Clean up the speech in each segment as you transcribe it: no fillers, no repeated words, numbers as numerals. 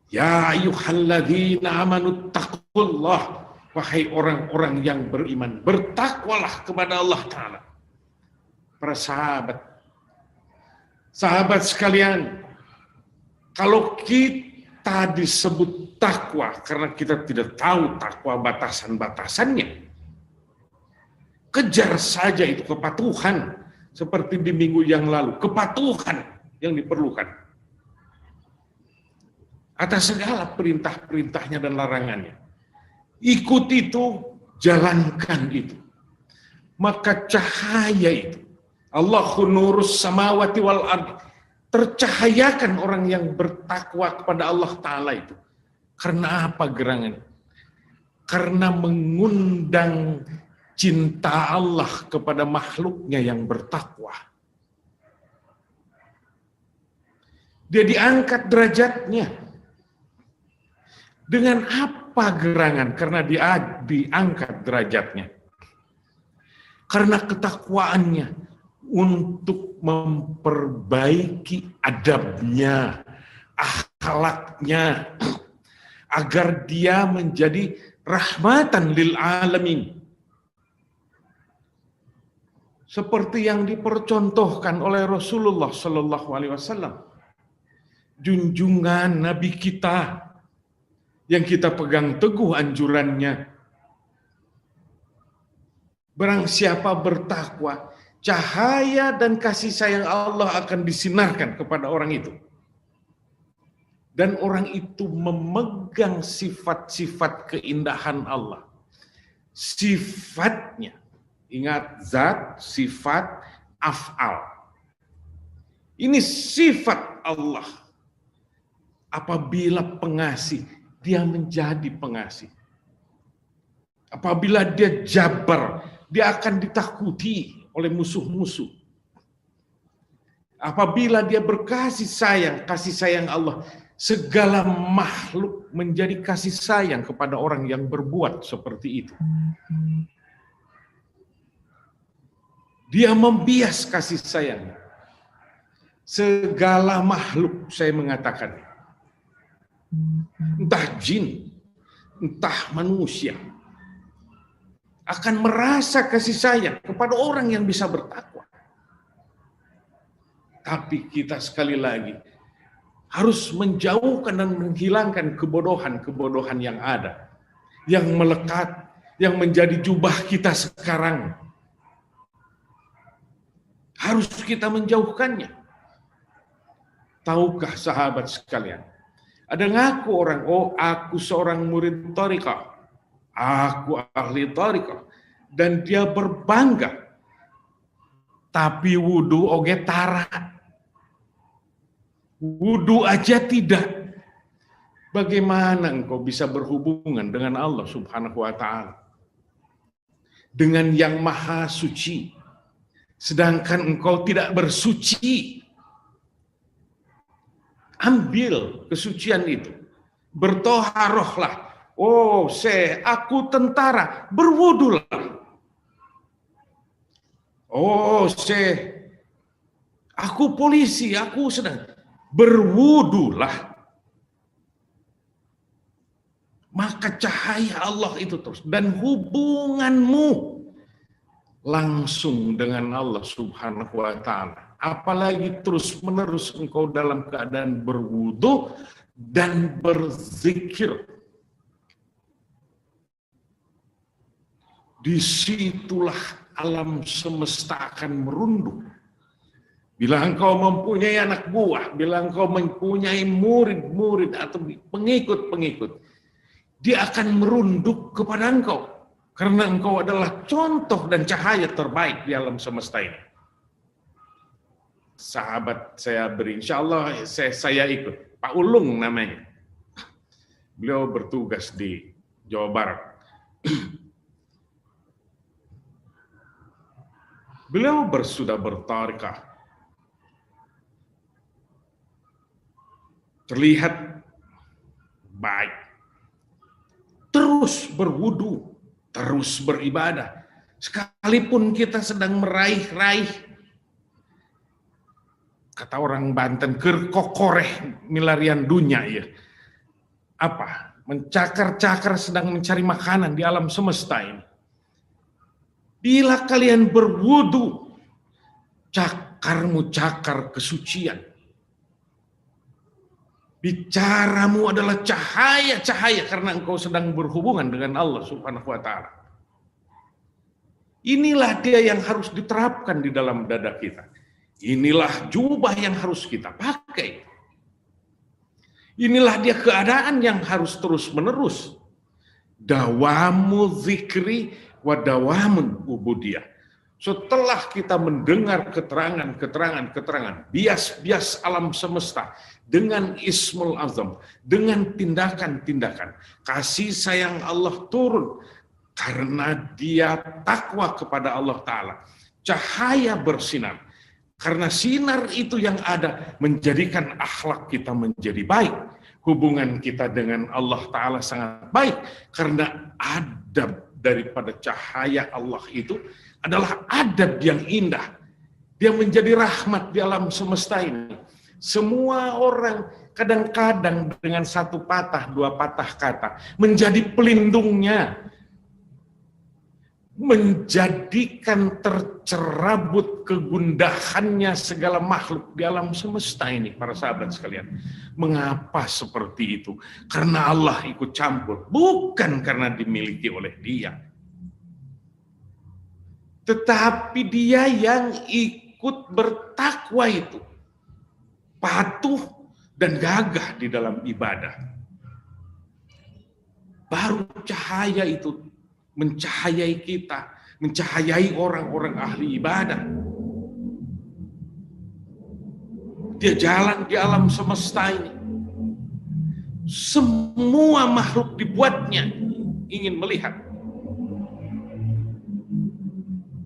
Ya ayyuhalladzina amanu taqullah, wahai orang-orang yang beriman, bertakwalah kepada Allah Ta'ala. Para sahabat sekalian, kalau kita disebut takwa karena kita tidak tahu takwa batasan-batasannya, kejar saja itu kepatuhan, seperti di minggu yang lalu, kepatuhan yang diperlukan atas segala perintah-perintahnya dan larangannya. Ikut itu, jalankan itu. Maka cahaya itu, Allahu nurus samawati wal ardi, tercahayakan orang yang bertakwa kepada Allah Ta'ala itu. Karena apa gerangan? Karena mengundang cinta Allah kepada makhluknya yang bertakwa. Dia diangkat derajatnya. Dengan apa gerangan? Karena dia diangkat derajatnya. Karena ketakwaannya untuk memperbaiki adabnya, akhlaknya, agar dia menjadi rahmatan lil alamin. Seperti yang dipercontohkan oleh Rasulullah Sallallahu Alaihi Wasallam, junjungan Nabi kita yang kita pegang teguh anjurannya. Barang siapa bertakwa, cahaya dan kasih sayang Allah akan disinarkan kepada orang itu. Dan orang itu memegang sifat-sifat keindahan Allah. Sifatnya, ingat zat, sifat, af'al. Ini sifat Allah. Apabila pengasih, dia menjadi pengasih. Apabila dia jabar, dia akan ditakuti oleh musuh-musuh. Apabila dia berkasih sayang, kasih sayang Allah, segala makhluk menjadi kasih sayang kepada orang yang berbuat seperti itu. Dia membias kasih sayang. Segala makhluk, saya mengatakan, entah jin, entah manusia, akan merasa kasih sayang kepada orang yang bisa bertakwa. Tapi kita sekali lagi harus menjauhkan dan menghilangkan kebodohan-kebodohan yang ada, yang melekat, yang menjadi jubah kita sekarang. Harus kita menjauhkannya. Tahukah sahabat sekalian, ada ngaku orang, oh aku seorang murid thariqah, aku ahli thariqah, dan dia berbangga, tapi wudu oge tara, wudu aja tidak. Bagaimana engkau bisa berhubungan dengan Allah Subhanahu wa Ta'ala, dengan yang maha suci, sedangkan engkau tidak bersuci? Ambil kesucian itu, bertoharohlah. Oh, aku tentara, berwudulah. Oh, aku polisi, aku sedang, berwudulah. Maka cahaya Allah itu terus, dan hubunganmu langsung dengan Allah Subhanahu wa Ta'ala. Apalagi terus-menerus engkau dalam keadaan berwudu dan berzikir. Disitulah alam semesta akan merunduk. Bila engkau mempunyai anak buah, bila engkau mempunyai murid-murid atau pengikut-pengikut, dia akan merunduk kepada engkau. Karena engkau adalah contoh dan cahaya terbaik di alam semesta ini. Sahabat saya beri, insya Allah saya ikut. Pak Ulung namanya. Beliau bertugas di Jawa Barat. Beliau sudah berthariqah. Terlihat baik. Terus berwudu, terus beribadah. Sekalipun kita sedang meraih-raih, kata orang Banten, kokoreh milarian dunia ya. mencakar-cakar, sedang mencari makanan di alam semesta ini. Bila kalian berwudu, cakarmu cakar kesucian. Bicaramu adalah cahaya-cahaya karena engkau sedang berhubungan dengan Allah Subhanahu wa taala. Inilah dia yang harus diterapkan di dalam dada kita. Inilah jubah yang harus kita pakai. Inilah dia keadaan yang harus terus-menerus. Dawamu zikri wa dawamun ubudiyah. Setelah kita mendengar keterangan, bias-bias alam semesta dengan Ismul Azam, dengan tindakan-tindakan, kasih sayang Allah turun karena dia takwa kepada Allah Ta'ala. Cahaya bersinar, karena sinar itu yang ada menjadikan akhlak kita menjadi baik. Hubungan kita dengan Allah Ta'ala sangat baik, karena adab daripada cahaya Allah itu adalah adab yang indah. Dia menjadi rahmat di alam semesta ini. Semua orang kadang-kadang dengan satu patah, dua patah kata menjadi pelindungnya, menjadikan tercerabut kegundahannya segala makhluk di alam semesta ini, para sahabat sekalian. Mengapa seperti itu? Karena Allah ikut campur, bukan karena dimiliki oleh Dia. Tetapi Dia yang ikut bertakwa itu, patuh dan gagah di dalam ibadah. Baru cahaya itu mencahayai kita, mencahayai orang-orang ahli ibadah. Dia jalan di alam semesta ini. Semua makhluk dibuatnya ingin melihat.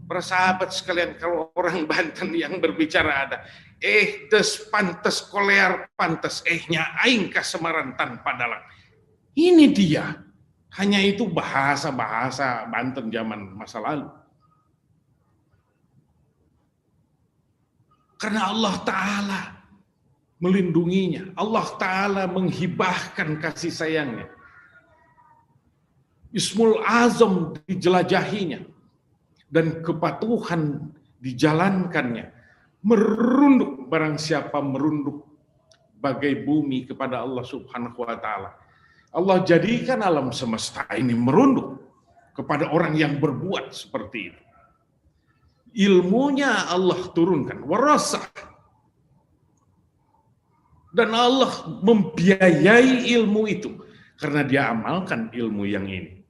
Para sahabat sekalian, kalau orang Banten yang berbicara ada, des pantes kolear pantes, nya aing kasemaran tanpa dalang. Ini dia. Hanya itu bahasa-bahasa Banten zaman masa lalu. Karena Allah Ta'ala melindunginya. Allah Ta'ala menghibahkan kasih sayangnya. Ismul Azam dijelajahinya. Dan kepatuhan dijalankannya. Merunduk, barang siapa merunduk bagai bumi kepada Allah Subhanahu wa Ta'ala. Allah jadikan alam semesta ini merunduk kepada orang yang berbuat seperti itu. Ilmunya Allah turunkan, warasah. Dan Allah membiayai ilmu itu karena dia amalkan ilmu yang ini.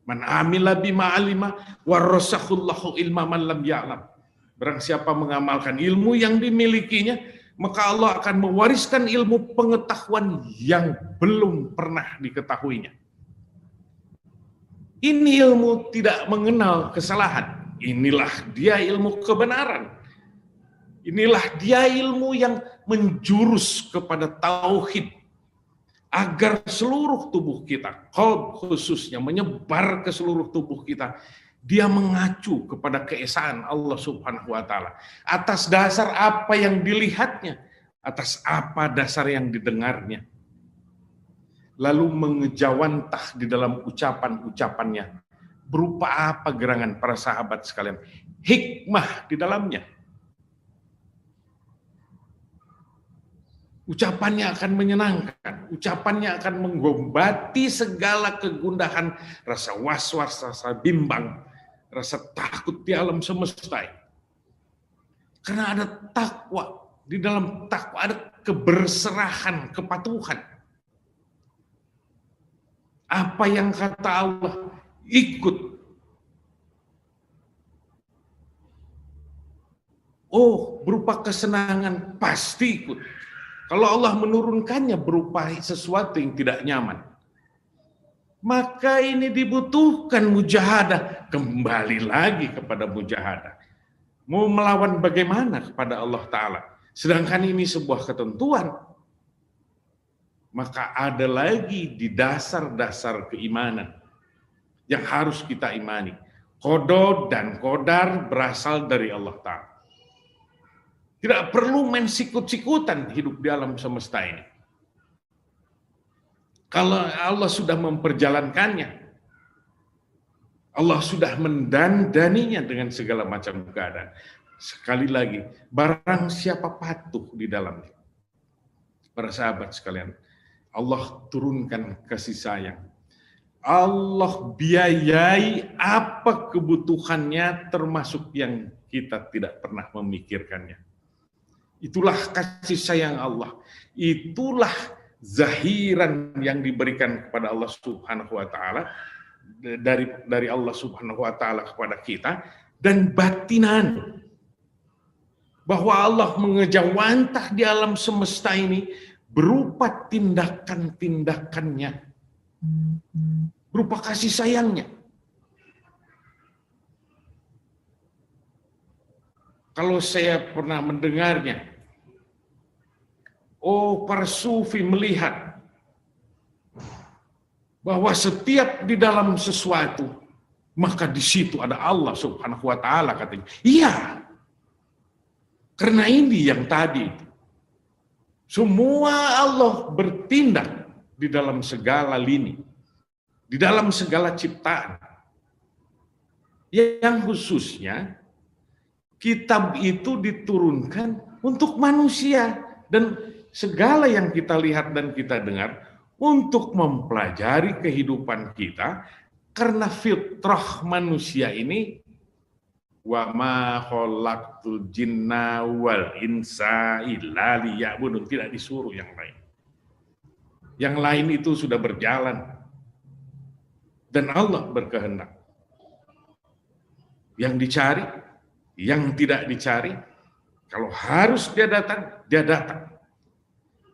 Man amila bima alima warasahullahu ilma man lam ya'lam. Barang siapa mengamalkan ilmu yang dimilikinya, maka Allah akan mewariskan ilmu pengetahuan yang belum pernah diketahuinya. Ini ilmu tidak mengenal kesalahan. Inilah dia ilmu kebenaran. Inilah dia ilmu yang menjurus kepada tauhid. Agar seluruh tubuh kita, qalb khususnya, menyebar ke seluruh tubuh kita. Dia mengacu kepada keesaan Allah Subhanahu wa Ta'ala. Atas dasar apa yang dilihatnya, atas apa dasar yang didengarnya. Lalu mengejawantah di dalam ucapan-ucapannya. Berupa apa gerangan para sahabat sekalian? Hikmah di dalamnya. Ucapannya akan menyenangkan, ucapannya akan mengobati segala kegundahan, rasa was-was, rasa bimbang, rasa takut di alam semesta. Karena ada takwa, di dalam takwa ada keberserahan, kepatuhan. Apa yang kata Allah, ikut. Oh, berupa kesenangan, pasti ikut. Kalau Allah menurunkannya berupa sesuatu yang tidak nyaman, maka ini dibutuhkan mujahadah. Kembali lagi kepada mujahadah. Mau melawan bagaimana kepada Allah Ta'ala? Sedangkan ini sebuah ketentuan. Maka ada lagi di dasar-dasar keimanan yang harus kita imani. Qada dan qadar berasal dari Allah Ta'ala. Tidak perlu main sikut-sikutan hidup di alam semesta ini. Kalau Allah sudah memperjalankannya, Allah sudah mendandaninya dengan segala macam keadaan. Sekali lagi, barang siapa patuh di dalamnya. Para sahabat sekalian, Allah turunkan kasih sayang. Allah biayai apa kebutuhannya termasuk yang kita tidak pernah memikirkannya. Itulah kasih sayang Allah. Itulah zahiran yang diberikan kepada Allah Subhanahu wa taala dari Allah Subhanahu wa taala kepada kita, dan batinan bahwa Allah mengejawantah di alam semesta ini berupa tindakan-tindakannya, berupa kasih sayangnya. Kalau saya pernah mendengarnya, para sufi melihat bahwa setiap di dalam sesuatu, maka di situ ada Allah Subhanahu wa taala, katanya. Iya. Karena ini yang tadi itu. Semua Allah bertindak di dalam segala lini, di dalam segala ciptaan. Yang khususnya kitab itu diturunkan untuk manusia, dan segala yang kita lihat dan kita dengar untuk mempelajari kehidupan kita, karena fitrah manusia ini, wa ma khalaqtul jinna wal insa illa liya'budun, tidak disuruh yang lain. Yang lain itu sudah berjalan dan Allah berkehendak. Yang dicari, yang tidak dicari, kalau harus dia datang, dia datang.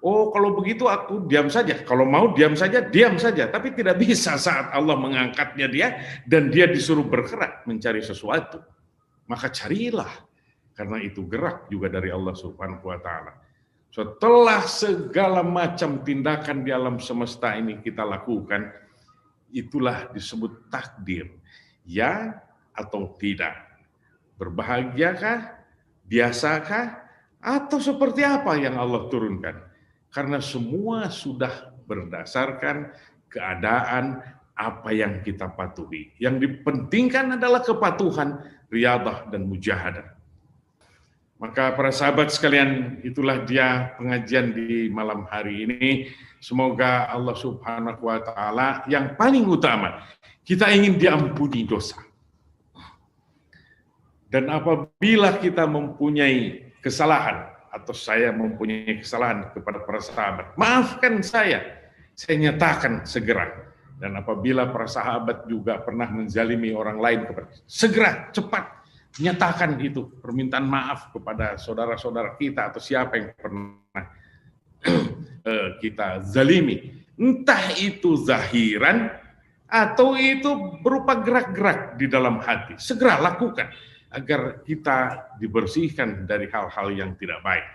Kalau begitu aku diam saja. Kalau mau diam saja, diam saja. Tapi tidak bisa saat Allah mengangkatnya dia dan dia disuruh bergerak mencari sesuatu. Maka carilah. Karena itu gerak juga dari Allah Subhanahu wa taala. Setelah segala macam tindakan di alam semesta ini kita lakukan, itulah disebut takdir. Ya atau tidak? Berbahagiakah? Biasakah? Atau seperti apa yang Allah turunkan? Karena semua sudah berdasarkan keadaan apa yang kita patuhi. Yang dipentingkan adalah kepatuhan, riyadah, dan mujahadah. Maka para sahabat sekalian, itulah dia pengajian di malam hari ini. Semoga Allah Subhanahu wa taala yang paling utama, kita ingin diampuni dosa. Dan apabila kita mempunyai kesalahan, atau saya mempunyai kesalahan kepada para sahabat, maafkan saya nyatakan segera. Dan apabila para sahabat juga pernah menzalimi orang lain, segera, cepat nyatakan itu permintaan maaf kepada saudara-saudara kita atau siapa yang pernah kita zalimi. Entah itu zahiran atau itu berupa gerak-gerak di dalam hati. Segera lakukan agar kita dibersihkan dari hal-hal yang tidak baik.